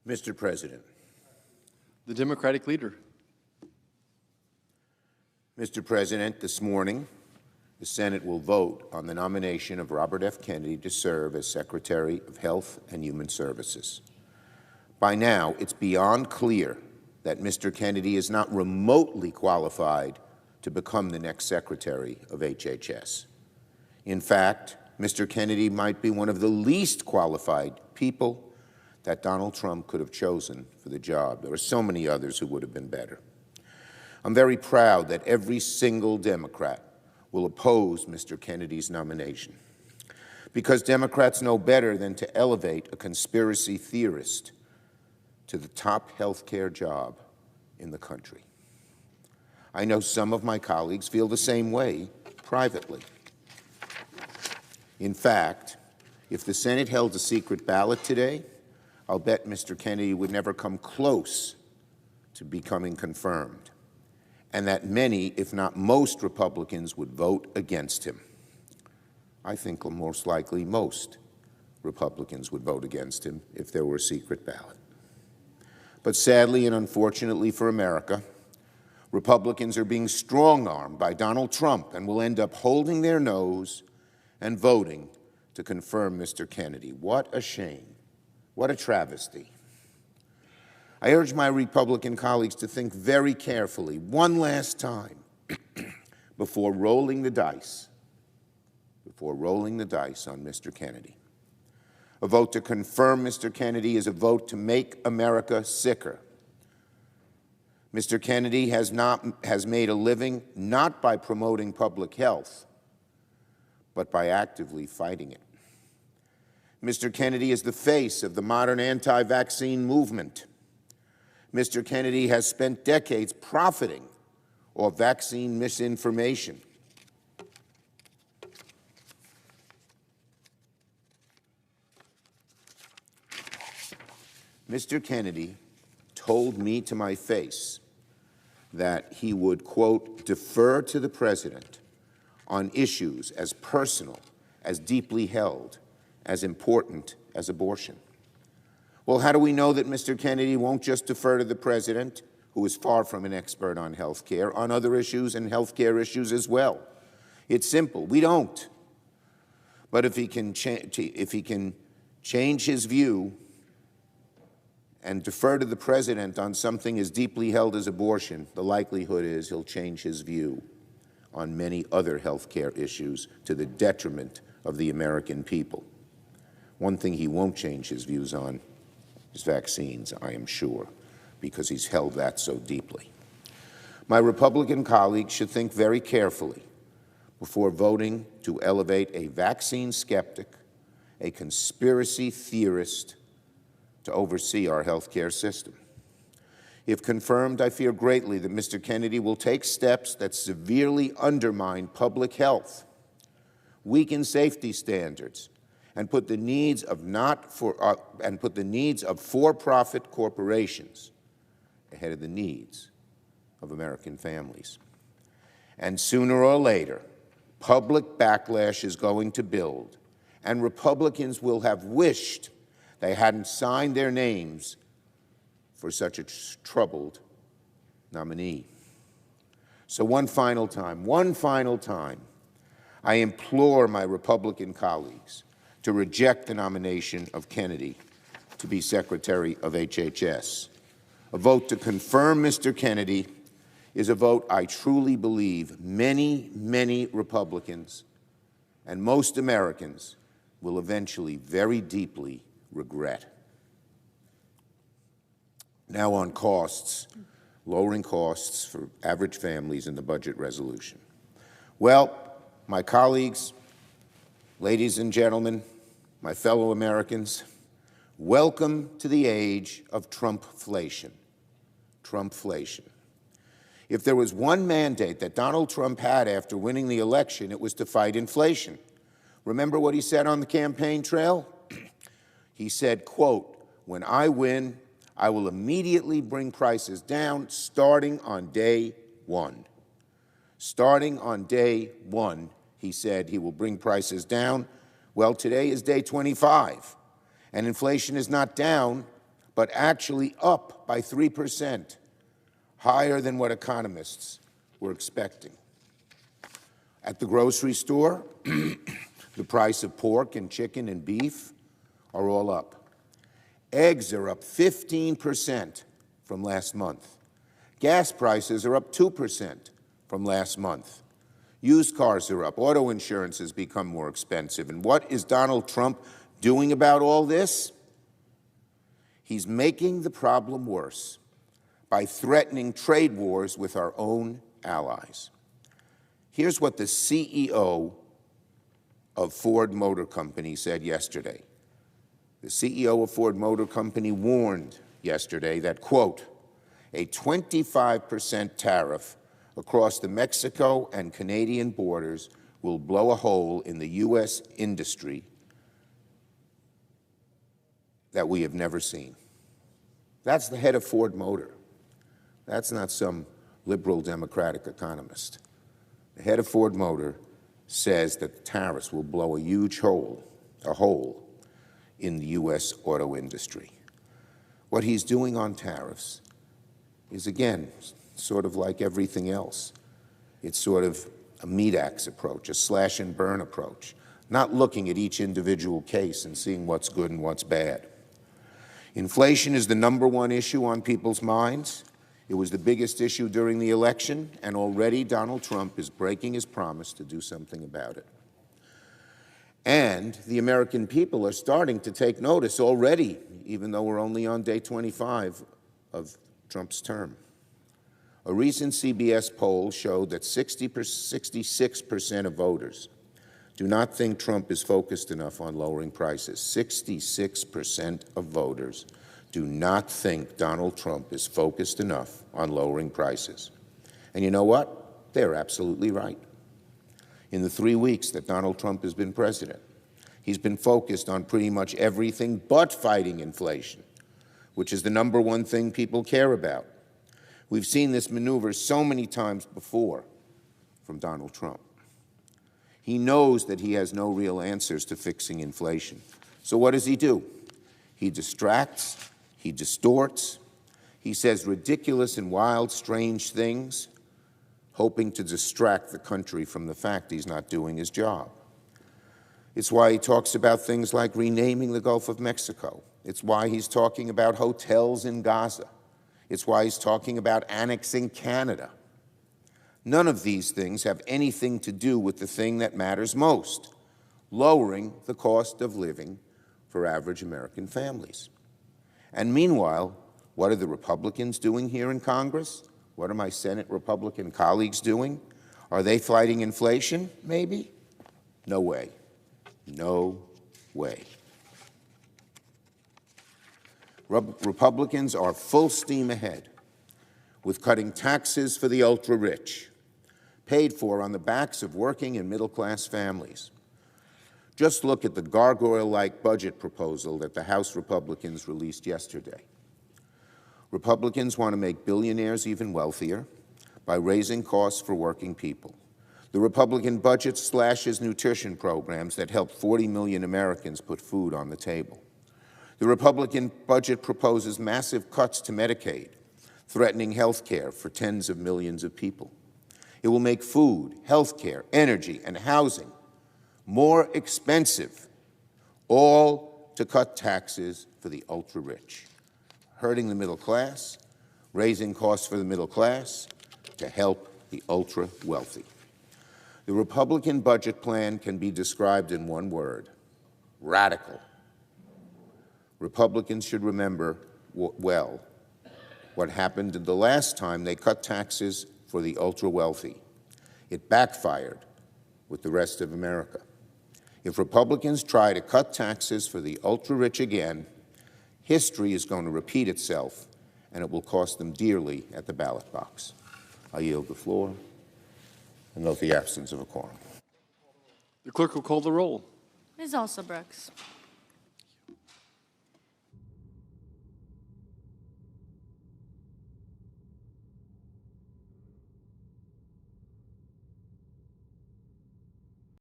Mr. President. The Democratic leader. Mr. President, this morning, the Senate will vote on the nomination of Robert F. Kennedy to serve as Secretary of Health and Human Services. By now, it's beyond clear that Mr. Kennedy is not remotely qualified to become the next Secretary of HHS. In fact, Mr. Kennedy might be one of the least qualified people that Donald Trump could have chosen for the job. There are so many others who would have been better. I'm very proud that every single Democrat will oppose Mr. Kennedy's nomination, because Democrats know better than to elevate a conspiracy theorist to the top health care job in the country. I know some of my colleagues feel the same way privately. In fact, if the Senate held a secret ballot today, I'll bet Mr. Kennedy would never come close to becoming confirmed, and that many, if not most, Republicans would vote against him. I think most likely most Republicans would vote against him if there were a secret ballot. But sadly and unfortunately for America, Republicans are being strong-armed by Donald Trump and will end up holding their nose and voting to confirm Mr. Kennedy. What a shame. What a travesty. I urge my Republican colleagues to think very carefully one last time before rolling the dice on Mr. Kennedy. A vote to confirm Mr. Kennedy is a vote to make America sicker. Mr. Kennedy has made a living not by promoting public health, but by actively fighting it. Mr. Kennedy is the face of the modern anti-vaccine movement. Mr. Kennedy has spent decades profiting off vaccine misinformation. Mr. Kennedy told me to my face that he would, quote, defer to the president on issues as personal, as deeply held, as important as abortion. Well, how do we know that Mr. Kennedy won't just defer to the president, who is far from an expert on health care, on other issues and health care issues as well? It's simple. We don't. But if he can change his view and defer to the president on something as deeply held as abortion, the likelihood is he'll change his view on many other health care issues to the detriment of the American people. One thing he won't change his views on is vaccines, I am sure, because he's held that so deeply. My Republican colleagues should think very carefully before voting to elevate a vaccine skeptic, a conspiracy theorist, to oversee our health care system. If confirmed, I fear greatly that Mr. Kennedy will take steps that severely undermine public health, weaken safety standards, and put the needs of for-profit corporations ahead of the needs of American families. And sooner or later, public backlash is going to build, and Republicans will have wished they hadn't signed their names for such a troubled nominee. So one final time, I implore my Republican colleagues to reject the nomination of Kennedy to be Secretary of HHS. A vote to confirm Mr. Kennedy is a vote I truly believe many, many Republicans and most Americans will eventually very deeply regret. Now on costs, lowering costs for average families in the budget resolution. Well, my colleagues, ladies and gentlemen, my fellow Americans, welcome to the age of Trumpflation. Trumpflation. If there was one mandate that Donald Trump had after winning the election, it was to fight inflation. Remember what he said on the campaign trail? He said, quote, "When I win, I will immediately bring prices down starting on day one." Starting on day one, he said he will bring prices down. Well, today is day 25, and inflation is not down, but actually up by 3%, higher than what economists were expecting. At the grocery store, the price of pork and chicken and beef are all up. Eggs are up 15% from last month. Gas prices are up 2% from last month. Used cars are up. Auto insurance has become more expensive. And what is Donald Trump doing about all this? He's making the problem worse by threatening trade wars with our own allies. Here's what the CEO of Ford Motor Company said yesterday. The CEO of Ford Motor Company warned yesterday that, quote, a 25% tariff across the Mexico and Canadian borders will blow a hole in the U.S. industry that we have never seen. That's the head of Ford Motor. That's not some liberal Democratic economist. The head of Ford Motor says that the tariffs will blow a huge hole in the U.S. auto industry. What he's doing on tariffs is, again, sort of like everything else. It's sort of a meat axe approach, a slash and burn approach, not looking at each individual case and seeing what's good and what's bad. Inflation is the #1 issue on people's minds. It was the biggest issue during the election, and already Donald Trump is breaking his promise to do something about it. And the American people are starting to take notice already, even though we're only on day 25 of Trump's term. A recent CBS poll showed that 66% of voters do not think Trump is focused enough on lowering prices. 66% of voters do not think Donald Trump is focused enough on lowering prices. And you know what? They're absolutely right. In the 3 weeks that Donald Trump has been president, he's been focused on pretty much everything but fighting inflation, which is the #1 thing people care about. We've seen this maneuver so many times before from Donald Trump. He knows that he has no real answers to fixing inflation. So what does he do? He distracts, he distorts, he says ridiculous and wild, strange things, hoping to distract the country from the fact he's not doing his job. It's why he talks about things like renaming the Gulf of Mexico. It's why he's talking about hotels in Gaza. It's why he's talking about annexing Canada. None of these things have anything to do with the thing that matters most, lowering the cost of living for average American families. And meanwhile, what are the Republicans doing here in Congress? What are my Senate Republican colleagues doing? Are they fighting inflation, maybe? No way. No way. Republicans are full steam ahead with cutting taxes for the ultra-rich, paid for on the backs of working and middle-class families. Just look at the gargoyle-like budget proposal that the House Republicans released yesterday. Republicans want to make billionaires even wealthier by raising costs for working people. The Republican budget slashes nutrition programs that help 40 million Americans put food on the table. The Republican budget proposes massive cuts to Medicaid, threatening health care for tens of millions of people. It will make food, health care, energy, and housing more expensive, all to cut taxes for the ultra-rich, hurting the middle class, raising costs for the middle class to help the ultra-wealthy. The Republican budget plan can be described in one word: radical. Republicans should remember well what happened the last time they cut taxes for the ultra-wealthy. It backfired with the rest of America. If Republicans try to cut taxes for the ultra-rich again, history is going to repeat itself, and it will cost them dearly at the ballot box. I yield the floor and note the absence of a quorum. The clerk will call the roll. Ms. Alsobrooks.